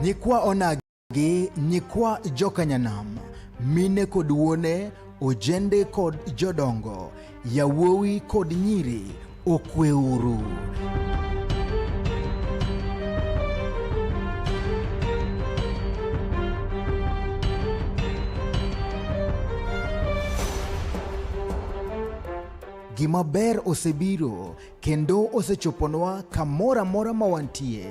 Nyikwa onagi, nyikwa jokanyanam, mine kod wuone, ojende kod jodongo, yawuowi kod nyiri, okweuru. Gima ber osebiro kendo osechoponwa kamora mora mawantie.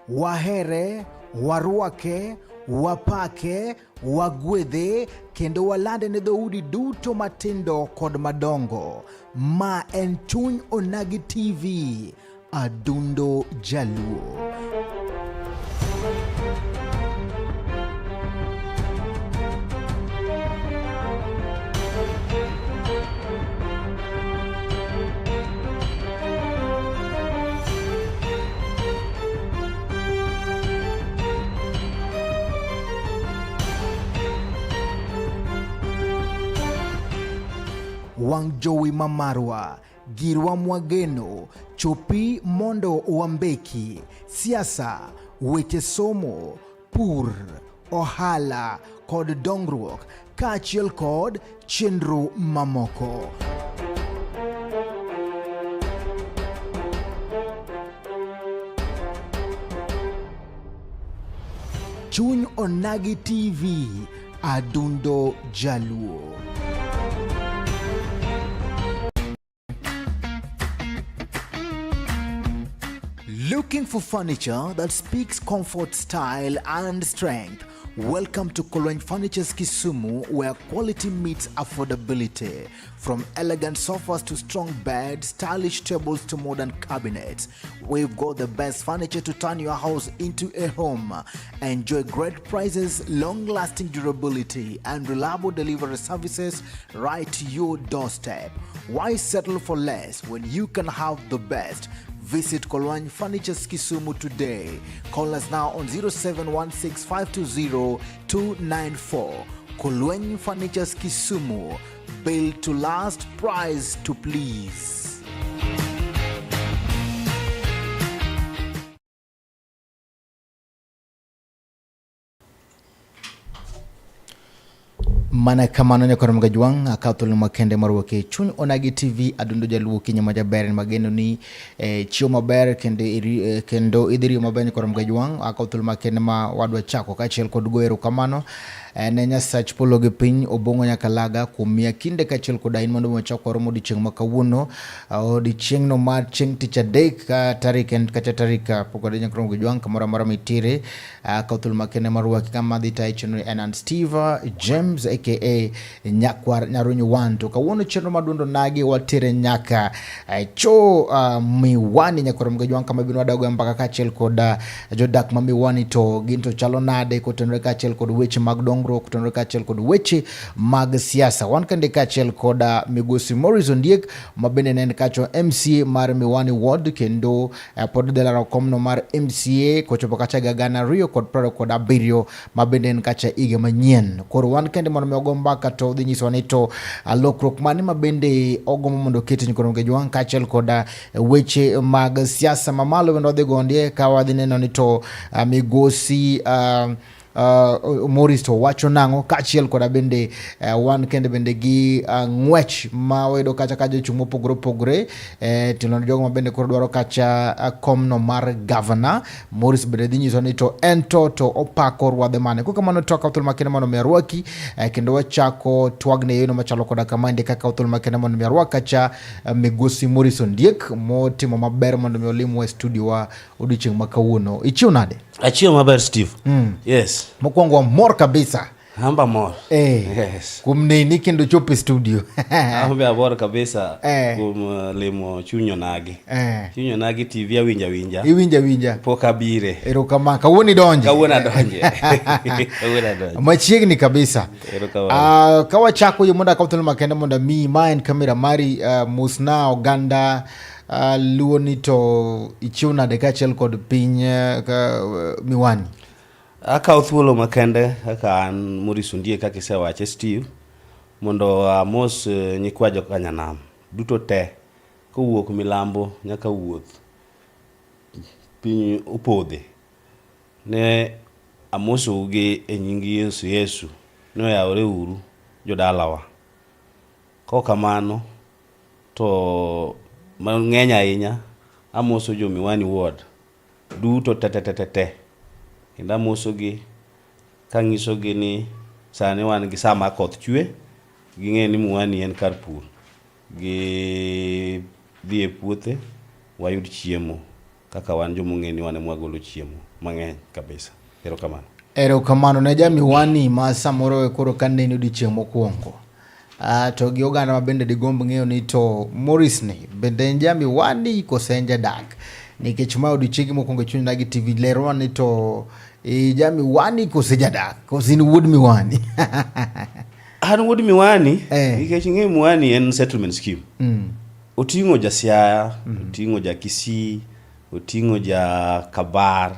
Wahere, warwake, wapake, wagwedhe kendo walande ne dhoudi duto matindo kod madongo. Ma en Chuny Onagi TV, adundo jaluo. Wang jowi mamarwa, girwa mwageno, chopi mondo wambeki, siasa, weche somo, pur, ohala, kod dongruok, kaachiel kod chenro mamoko. Chuny Onagi TV, adundo jaluo. Looking for furniture that speaks comfort, style, and strength? Welcome to Kolweny Furniture's Kisumu, where quality meets affordability. From elegant sofas to strong beds, stylish tables to modern cabinets, we've got the best furniture to turn your house into a home. Enjoy great prices, long-lasting durability, and reliable delivery services right to your doorstep. Why settle for less when you can have the best? Visit Kolweny Furniture's Kisumu today. Call us now on 0716-520-294. Kolweny Furniture's Kisumu. Built to last, price to please. Mana kamano ne korom gajuang akatol makende marwake Chuny Onagi TV adundo jaluo kinya majaber mageno ni chio maber kendo idiri maber korom gajuang akatol makende ma wadwa chako kachiel kod goero kamano ne nyasach polo gi piny obongo nyaka laga kumia kinde kachiel kod ain mondo machako romo dichieng makawuono odichieng no mar chieng tich adek tarik en kacha tarika pokode nyakrom gajuang kamora mara mitire akatol makende marwake kama dhita ichino and Steve James aka nyakwar nyarunyu wanto kawuono chenro madundo nagi watire nyaka cho miwani nyakwar mgajwang kama bino wadago mpaka kachiel kod jodak ma miwani to ginto chalo nade kotenore kachiel kod weche mag dongruok kotenore kachiel kod weche mag siasa wan kende kachiel kod migosi Morris Ondiek mabende nen kacho MCA mar Miwani Ward kendo pod delara komno mar MCA kochopo kacha gagana Rio kod prado kod abirio mabende nen kacha ige manyien koro wan kende mono ogomba kato dhi nyiso ni to lokrok mani mabende ogomo mondo kete ni korom gajuang kachiel koda weche mag siasa mamalo bende odhi gondie ka wadhi neno ni to migosi Morris to wacho nango kachiel koda bende wan kende bende gi ngwech ma wedo kacha kajo chumo pogre tilon jogo mabende koro dwaro kacha komno mar governor Morris bende dhi nyiso ni to ento to opako rwadhe mane kuka mano toka uthul makene mano merwaki kendo wachako twagne yeno machalo koda kamande kaka uthul makene mano merwaka cha migosi Morris Ondiek motimo maber mondo miolimu studio wa odichieng makawuono ichiu nade achio maber Steve yes mokwongo mor kabisa hamba mor yes kumneni kendo chope studio hamba abor kabisa kum limo Chuny Onagi Chuny Onagi TV iwinja pok abire erokamano kawuono donje machiegni kabisa kawachako yo mondo kawtelo makende mondo mi maen kamera mari musna oganda luoni to ichiu nade kachiel kod piny Miwani aka uthuolo makende aka an Morris Ondiek kaka isewache Steve mondo amos nyikwa jokanyanam duto te kowuok milambo nyaka wuoth piny opodhe ne amoso gi e nying Yesu no yawre uru jodalawa. Kamano to mang'eny ahinya amoso jo Miwani ward duto te kendo amosogi kanyisogi ni sani wan gi sama koth chwe, ging'e ni Miwani en kar pur, gi dhi e puothe wayud chiemo kaka wan jomong'e ni wan mwagolo chiemo mang'eny kabisa. Erokamano ne ja Miwani ma samoro koro kaneni odiochieng' mokwongo. To gi oganda ma bende digomb ng'eyo ni to Morris ni bende en ja Miwani kose en jadak, nikech ma odiochieng' mokwongo chuny Nagi TV lerwa ni to ja Miwani kose jadak, kose in wuod Miwani. An wuod Miwani nikech ng'e Miwani en settlement scheme. Oting'o ja Siaya, oting'o ja Kisii, oting'o ja Kabar,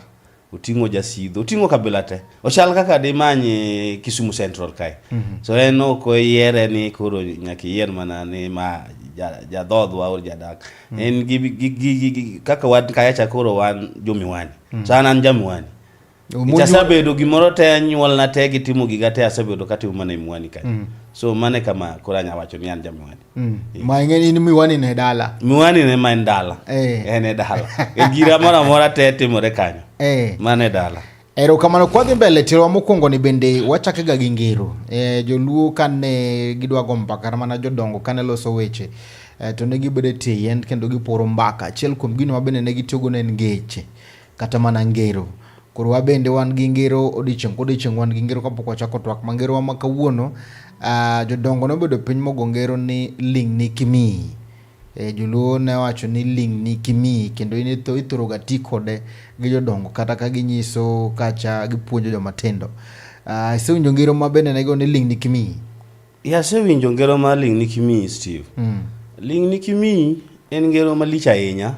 oting'o ja Sidho, oting'o kabila te. Ochal kaka dimanye Kisumu Central kae. So en ok oyiere ni koro nyaka yier mana ni ma jadhodhwa or jadak. En gi kaka wan kayacha koro wan jo Miwani. So an ja Miwani. Asebedo gimoro te nyuolna te gitimo giga te asebedo katimo mana e Miwani kae. So mane kama koro anya wacho ni an ja Miwani. Ma ing'eni ni Miwani ne dala. Miwani ne ma en dala. En e dala. E gira mora mora te timore kanyo. Mane dala. Erokamano kwa dhi mbele tiro mokwongo ni bende wachake ga gi ngero. Joluo kane gidwa go mbaka mana jodongo kane loso weche. To ne gibedo tie yien kendo giporo mbaka. Achiel kuom gino mabende ne gitiyogo ne ngeche kata mana ngero. Koro wabende wan gi ngero odiochieng' wan gi ngero kapok wachako twak mangero wa makawuono. Jodongo nobedo piny mogo ngero ni ling' ni kimi. Joluo ne wacho ni ling' ni kimi kendo ithoro ga ti kode gi jodongo kata ka ginyiso kacha gipuonjo joma tindo. Isewinjo ngero ma bende nego ni ling' ni kimi? Asewinjo ngero ma ling' ni kimi, Steve. Ling' ni kimi en ngero malich ahinya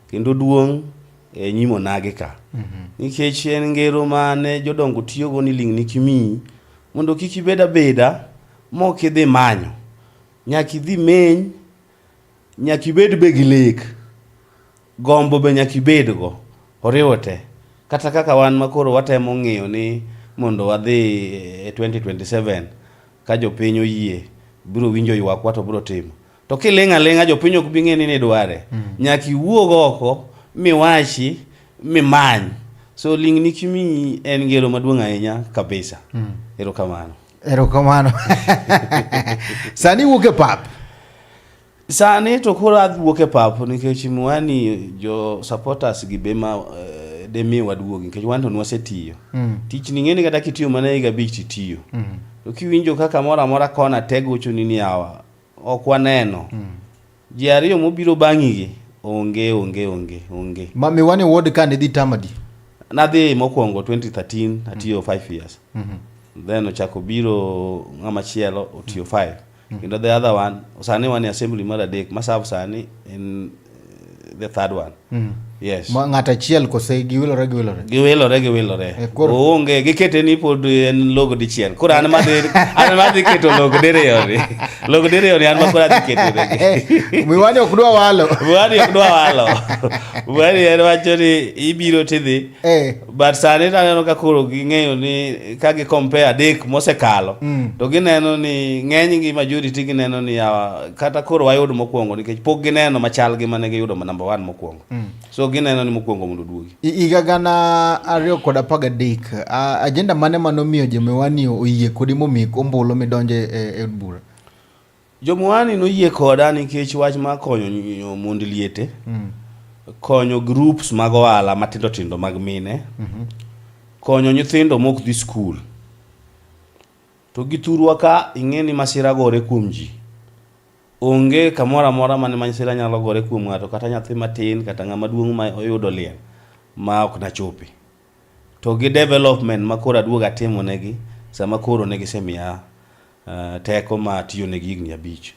kendo duong' e nyimo nage ka. Nikech en ngero mane jodongo tiyogo ni ling' ni kimi mondo kik ibed abeda mok idhi manyo. Nyaka idhi meny, nyaka ibed be gi lek. Gombo be nyaka ibedgo. Oriwo te. Kata kaka wan makoro watemo ng'iyo ni mondo wadhi 2027 ka jopiny oyie biro winjo ywakwa to biro timo. To kiling' aling'a jopiny ok bi ng'e ni dware. Nyaka iwuog oko miwachi mimany. So ling' ni kimi en ngero maduong' ahinya kabisa. Erokamano. Sani wuok e pap. Sani to koro wuok e pap nikech Miwani jo supporters gi be ma demi waduogi nikech wan to nwasetiyo. Tich ni ng'eni kata kitiyo mana higa 5 titiyo. To kiwinjo kaka mora mora kona tegocho ni yawa ok waneno. Ji ariyo mobiro bang'igi onge. Ma Miwani ward ka ne dhi tamadi? Nadhi mokwongo 2013 atiyo 5 years. Then ochako biro ng'ama chielo otiyo 5. Kendo the other one sani wan assembly mar adek masabu sani in the third one. Yes. Ma ng'ata chiel kose giwilore. Giwilore. Onge gikete ni pod en logo dichiel. Koro an madhi keto logo diriyoni. Logo diriyoni an makora dhi keto. Miwani ok dwa walo. Miwani en wacho ni ibiro tidhi. But sani taneno ka koro ging'eyo ni ka gi compare adek mosekalo. To gineno ni ng'eny gi majority gineno ni kata koro wayud mokwongo nikech pok gineno machal gi mane giyudo number 1 mokwongo. So gineno ni mokwongo mondo duogi. Higa gana 2013 agenda mane manomiyo jo Miwani oyie kodi momik ombulu midonje e bura? Jo Miwani noyie koda nikech wach ma konyo mond liete. Konyo groups mag ohala matindo tindo mag mine. Konyo nyithindo mok dhi skul. To githurwa ka ing'eni masira gore kuom ji. Onge kamora mora mane masira nyalo gore kuom ng'ato kata nyathi matin kata ng'ama duong' ma oyudo liel ma ok na chopi. To gi development ma koro aduoga timo negi sama koro negi semia teko ma tiyo negi higni 5.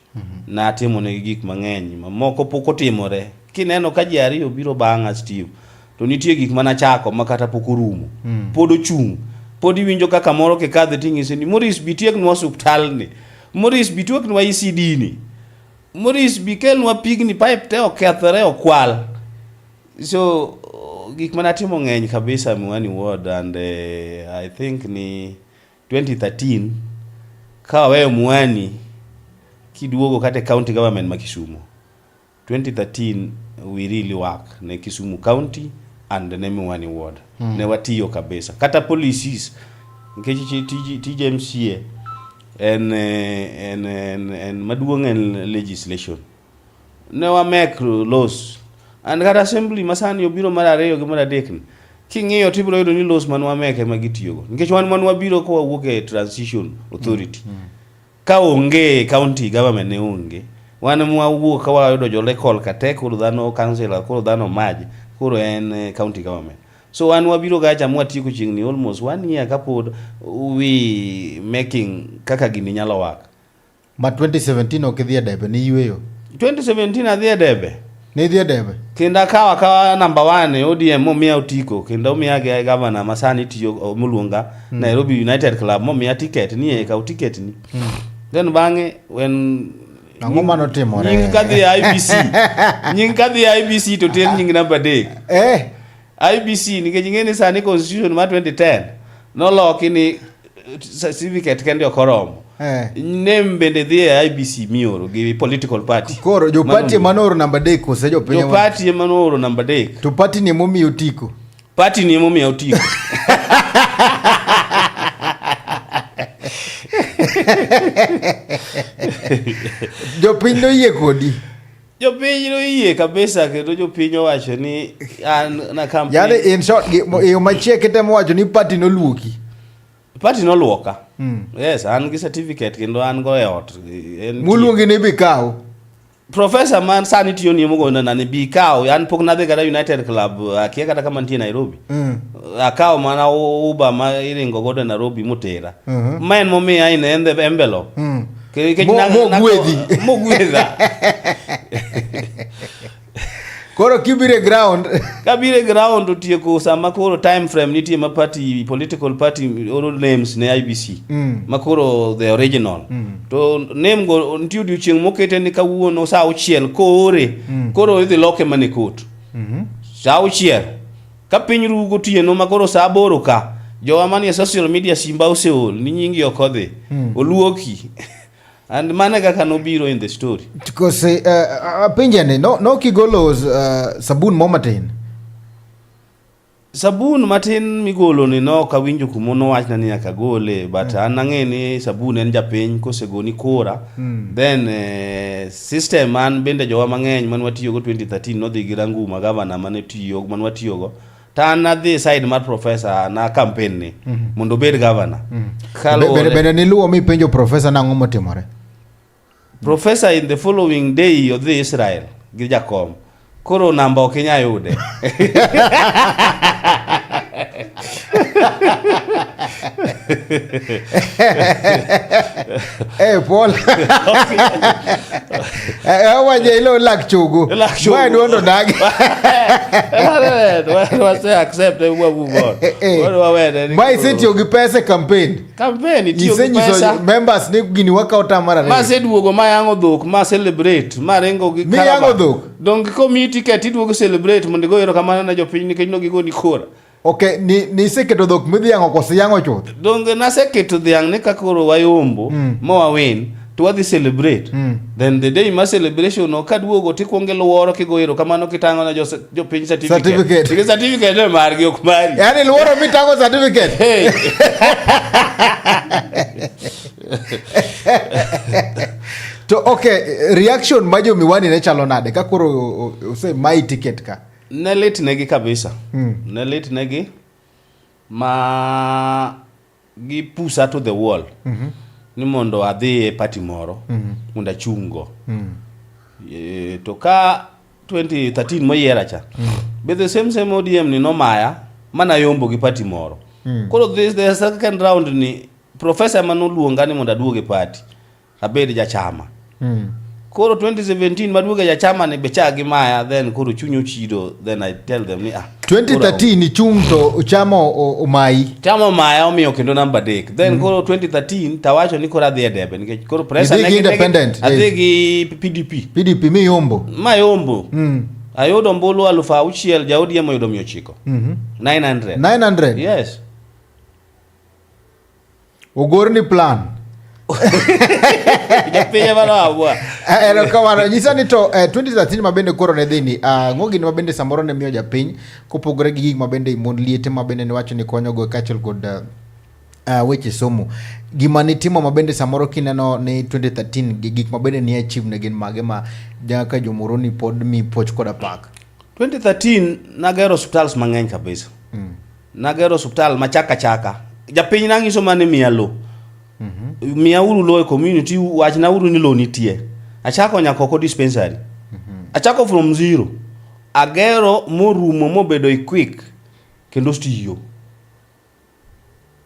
Na timo negi gik mang'eny moko pok otimore. Kineno ka ji ariyo biro bang'a, Steve, to nitie gik mana chako makata pok orumo. Pod ochung'. Pod iwinjo kaka moro kikadhe ting'ise ni Morris bitieknwa osuptal ni. Morris bitieknwa ECD ni. Morris bikelnwa pigni pipe te okethore okwal. So gik manatimo ng'eny kabisa Miwani Ward, and I think ni 2013 ka weyo Miwani kiduogo kate county government ma Kisumu. 2013 we really work ne Kisumu county and ne Miwani Ward. Ne watiyo kabisa. Kata policies nkechi TJMCA and maduong en legislation. Ne wa make laws. And kata assembly masani obiro mar ariyo gi mar adek ni. King'iyo tibiro yudo ni laws man wa make magitiyogo. Nikech wan wabiro ko wawuok e transition authority. Ka onge county government ne onge. Wan mwawuok ka wayudo jo local kate koro dhano councilor koro dhano maji koro en county government. So wan wabiro gacha mwatieko chingni almost 1 year kapod we making kaka gini nyalo waka. Ma 2017 okidhi debe ni yweyo. 2017 adhi debe. Ni dhi debe. Kenda kawa number 1 ODM momiya otiko kenda omiya ge governor masani tiyo muluonga Nairobi United Club momiya ticket ni e ka ticket ni. Then bange when Angoma no timore. Nying kadhi IBC to tel nying number 3. IBC nikech ng'eni sani constitution ma 2010 no loki ni certificate kende okoromo. Nem bende dhi IBC mioro gi political party. Koro jo party manoro number 3 kose jo piny. Jo party manoro number 3. To party ni momi otiko. Party ni momi otiko. Jo piny no yie kodi. Jo piny no yie kabisa kendo jo piny owacho ni an na campaign. Yale in short yo machie kitemo wacho ni party no luoki. Party no luoka. Yes, an gi certificate kendo an go e ot. Muluongi ni bikao. Professor man sani tiyo ni mogo na ni bikao an pok nadhi kada United Club akia kata kama ntie Nairobi. Akao mana Uber ma iringo godo Nairobi mutera. Maen momi aine en the envelope. Mogwedha. Koro kibire ground. Kabire ground utieko sama koro time frame nitie ma party political party oro names ne IBC. Makoro the original. To name go ntiu diuchieng mokete ni kawuono saa auchiel kore. Koro idhi loke mane court. Saa auchiel. Ka piny rugo tieno makoro saa 8 ka. Jowa manie social media simba oseol ni nyingi okodhi. Oluoki. And managa kanobiro in the story. Because pinjane no kigolo sabun momatin. Sabun matin migolo ni no kawinjo kumono wachna ni akagole but anange ni sabun en japiny kosegoni kora. Then system man bende jowa mang'eny man watiyo go 2013 no dhi giranguma governor man tiyo man watiyo go. Ta na the side mar professor na campaign ni mondo bed governor. Bende niluo mi penjo professor na ngomo timore. Professor in the following day of the Israel gi Jakom. Koro namba okinya yude. Paul. Waje ilo lak chugu. Why do you dag? What say accept we move on. Why sit you gi pesa campaign? Campaign itiyo gi pesa. Members ni gini workout amara. Ma se duogo ma yango dhok ma celebrate ma rengo gi karaba. Mi yango dhok. Donc committee ticket iduogo celebrate mondo go ero kamano na jopiny nikech no gigo ni kora. Okay, ni seketo dhok midhiango kosi yango chuth. Donge na seketo dhiang ne kakoro wayombo mo wawen to wadhi celebrate. Then the day ma celebration no kaduogo tikwonge luoro kigoero kamano kitango na jo piny certificate. Certificate no margi ok mari. Yani luoro mitango certificate. Hey. To okay, reaction majo Miwani ne chalo nade kakoro use my ticket ka. Ne lit negi kabisa. Ne lit negi ma gi pusa to the wall. Ni mondo adhi e party moro mondo achungo. To ka 2013 moyiera cha. Be the same ODM ni no maya mana yombo gi party moro. Koro the second round ni professor manu luonga ni mondo aduoge party. Abedi ja chama. Koro 2017 maduoga ja chama ni becha gi maya then koro chunyo chido then I tell them ni 2013 ni chunto chama omai. Chama maya omiyo kendo number 3. Then koro 2013 tawacho ni kora dhi debe nikech koro pressure negi independent. Adhi gi PDP. PDP mi yombo. Ma yombo. Ayudo ombulu 6,000 ja ODM oyudo 900. 900. 900. Yes. Ogorni plan. Japinye bana abwa. Kamano nyisa ni to 2013 mabende koro ne dhini ng'ogi ni mabende samoro ne miyo japiny kopogore gi gik mabende mon liete mabende ni wacho ni konyogo kaachiel kod weche somo. Gima nitimo mabende samoro kineno ni 2013 gik mabende ni achieve ne gin mage ma jaka jomoroni pod mi poch koda pak. 2013 nagero hospitals mang'eny kabisa. Nagero hospital machaka. Japiny nang'iso mane miya lo. Miya uru lo e community, wachna uru ni lo nitie. Achako nyakoko dispensary. Achako from zero. Agero morumo mobedo quick kendo stiyo.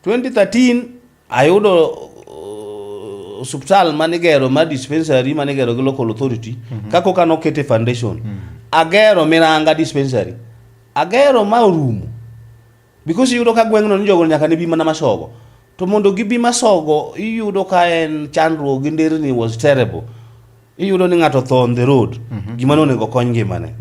2013 ayudo hospital manigero ma dispensary manigero gi local authority kako kano kete foundation. Agero Miranga dispensary. Agero ma orumo. Because yudo ka gweng'no ni jogo nyaka ne bi mana Masogo. To mondo gibi Masogo iyudo ka en chandruok gi nderni was terrible. Iyudo ni ng'ato tho on the road. Gima nonego kony ngimane.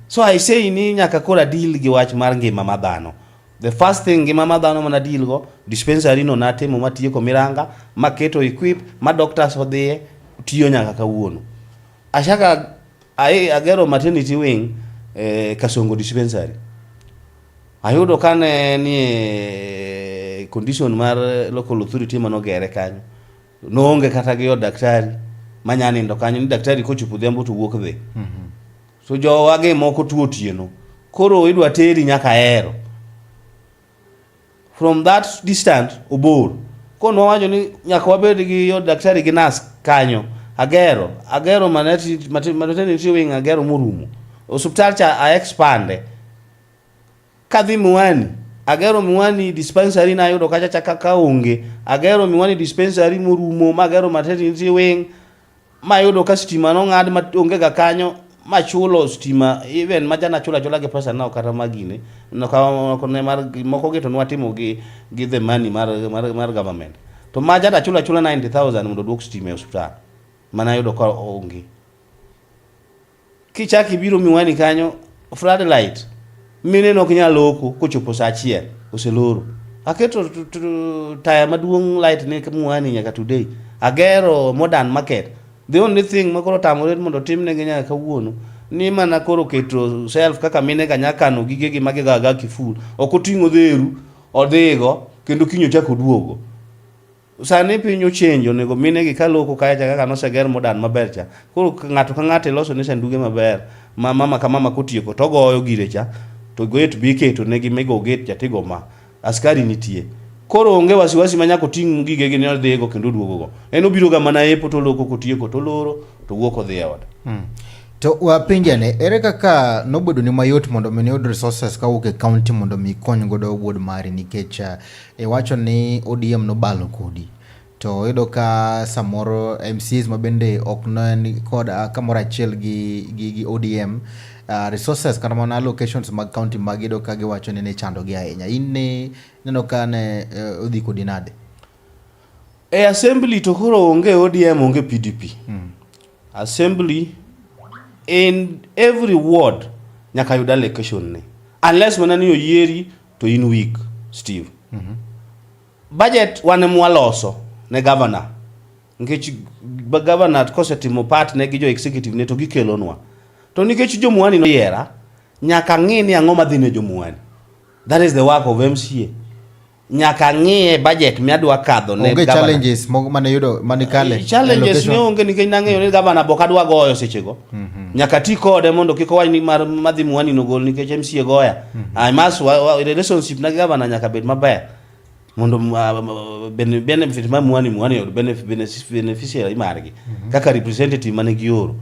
So I say ni nyaka kora deal gi wach mar ngima ma dhano. The first thing ngima ma dhano mana deal go dispensary no natimo matieko Miranga maketo equip ma doctors odhiye tiyo nyaka kawuono. Achaka agero maternity wing Kasongo dispensary. Ayudo kane ni condition mar local authority manogere kanyo. No onge kata gi daktari manyani ndo kanyo ni daktari kochopo dhiambo to wuok dhi. So jo wage moko tuo tieno. Koro idwa teri nyaka Ahero. From that distance obor. Kono wacho ni nyaka wabed gi daktari gi nas kanyo. Agero maternity wing agero morumo. Hospital cha a expande. Kadhi Muani, agero Muani dispensary na yudo kacha chaka onge. Agero Muani dispensary morumo, magero maternity wing, ma yudo ka stima no ngad ma onge ga kanyo, ma chulo stima, even majana chula ge pesa na okata magine. No ka ne mar moko geto nwatimo gi the money mar government. To majana chula 90,000 mondo duok stima e hospital. Mana yudo ka onge. Kichaki biro Muani kanyo, floodlight. Mine no kinya loko kochopo saa 1 oseloro. Aketo taya maduong light ne Muani nyaka today. Agero modern market. The only thing makoro tamore mondo timne ginya kawuono ni mana koro keto self kaka mine ga nyaka no gigegi magigaga kiful. Okotingo dheru odhigo kendo kinyo chako duogo. Sani pinyo change onego mine gi kaloko kaya kaka no seger modern maber cha. Koro ng'ato ka ng'ato loso ne sanduge maber. Mama ka mama kotieko to goyo gire cha. To gate bike to negi mego gate jatego ma askari nitie. Koro onge wasiwasi manyako ting gige gi ne dhego kendo duogo go. En obiro ga mana epo to loko kotieko to loro to wuok odhi e od. To wapinjane ere kaka nobedo ni mayot mondo mi yud resources ka wuok e county mondo mi kony godo wuod mari nikech wacho ni ODM no balo kodi. To yudo ka samoro MCs mabende ok ni kod kamoro achiel gi ODM resources kana mana locations mag county magido ka giwacho ni ne chando gi ahinya. In ne neno ka ne odhi kodi nade? E assembly to koro onge ODM onge PDP. Assembly in every ward nyaka yuda location ne. Unless manani oyieri to in week Steve. Budget wane mwaloso ne governor. Nkech governor kosetimo part ne gi jo executive ne to gikelonwa. To nikech jo Muani no yera nyaka ng'ini ang'o madhine jo Muani. That is the work of MCA. Nyaka ng'ie budget miadwa kadho ne governor. Onge challenges mane yudo manikale. Challenges ne onge nikech nang'eyo ni governor bokadwa goyo sechego. Nyaka ti kode mondo kiko wani madhi Muani no gol nikech MCA goya. I must relationship na governor nyaka bed maber. Mondo benefit ma Muani yod beneficiary margi. Kaka representative mane gioro.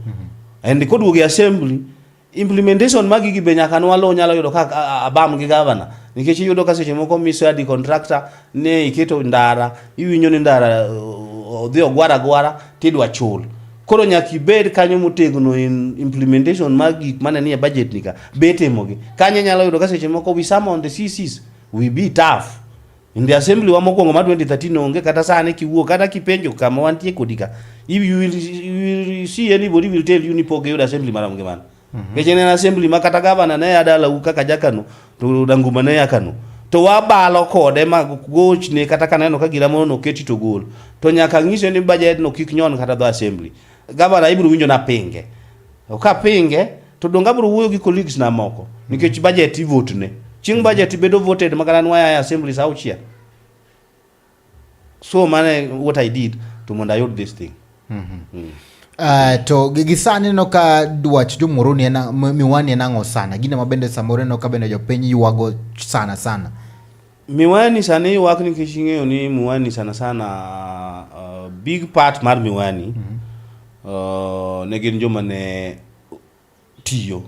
And the code assembly implementation magi gi benyaka no walo nyalo yudo ka abam gi governor nikech yudo ka seche moko miso adi contractor ne iketo ndara iwinyo ni ndara odhi ogwara tidwa chul. Koro nyaki bed kanyo motegno in implementation magi mane ni budget nika betemogi kanyo nyalo yudo ka seche moko we summon the CCs we be tough. In the assembly wa mokwongo ma 2013 onge kata sane kiwuok kata kipenjo kama wantie kodika. If you will see anybody will tell you ni poke yud assembly maram ngeman. Kechen en assembly ma kata gavana ne adala u kaka jakano to danguma ne yakano to wabalo kode mag gochne kata kaneno ka gira mono keti to gol to nyaka ng'ise ni budget no kik nyon kata do assembly gavana ibiro winjo na pinge ka pinge to donga biro wuoyo gi colleagues na moko nikech budget vote ne ching budget bedo voted makana nwaya assembly sa uchia. So mane what I did to mondo ayud this thing. To gisani no ka dwach jomoro ni na miwani na ngo sana gine mabende samore no ka bende jopiny yuago sana miwani sani yuak ni kishingeyo ni miwani sana big part mar miwani ne gin joma ne tiyo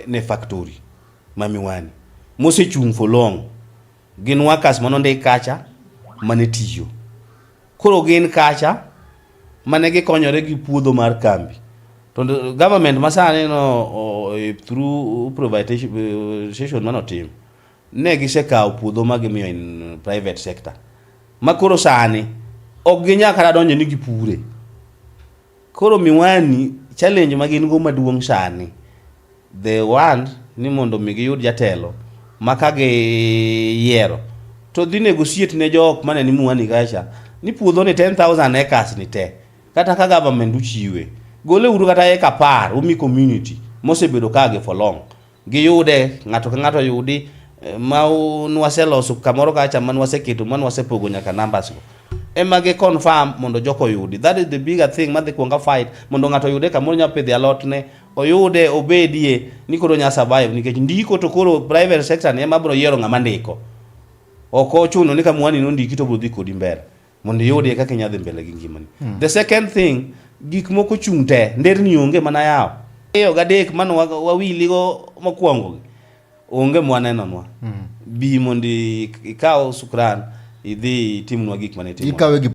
ne factory ma miwani mose chung for long gin workers manonde kacha mane tiyo koro gin kacha mane gi konyore gi puodho mar kambi to government masane no through privatization mano team ne gi sekaw puodho magimiyo in private sector makoro sani ok ginya kara donje ni gipure koro miwani challenge magin go maduong sani they want ni mondo mi giyud jatelo makage yero to dhi negotiate ne jok mane ni miwani gacha ni puodho ni 10,000 acres ni te kata ka government uchiwe gole uru kata eka par umi community mosebedo kage for long giyude ngato ka ngato yudi ma nwaseloso kamoro kacha manwaseketo manwasepogo nyaka numbers go emage confirm mondo joko yudi. That is the bigger thing madhi kuonga fight mondo ngato yude kamoro nya pedhi alot ne oyude obedie ni koro nya survive nikech ndiko to koro private sector ne mabro yiero ngama ndiko oko chuno ni kamwani no ndiki to bro dhi kodi mbele mondo yudi kaka nyadhi mbele gi ngimani. The second thing gik moko chungte nderni onge mana yao eyo gadek mano wawili go mokwongo onge mwaneno nwa bi mondi ikaw sukran idhi timnwa gik mane timo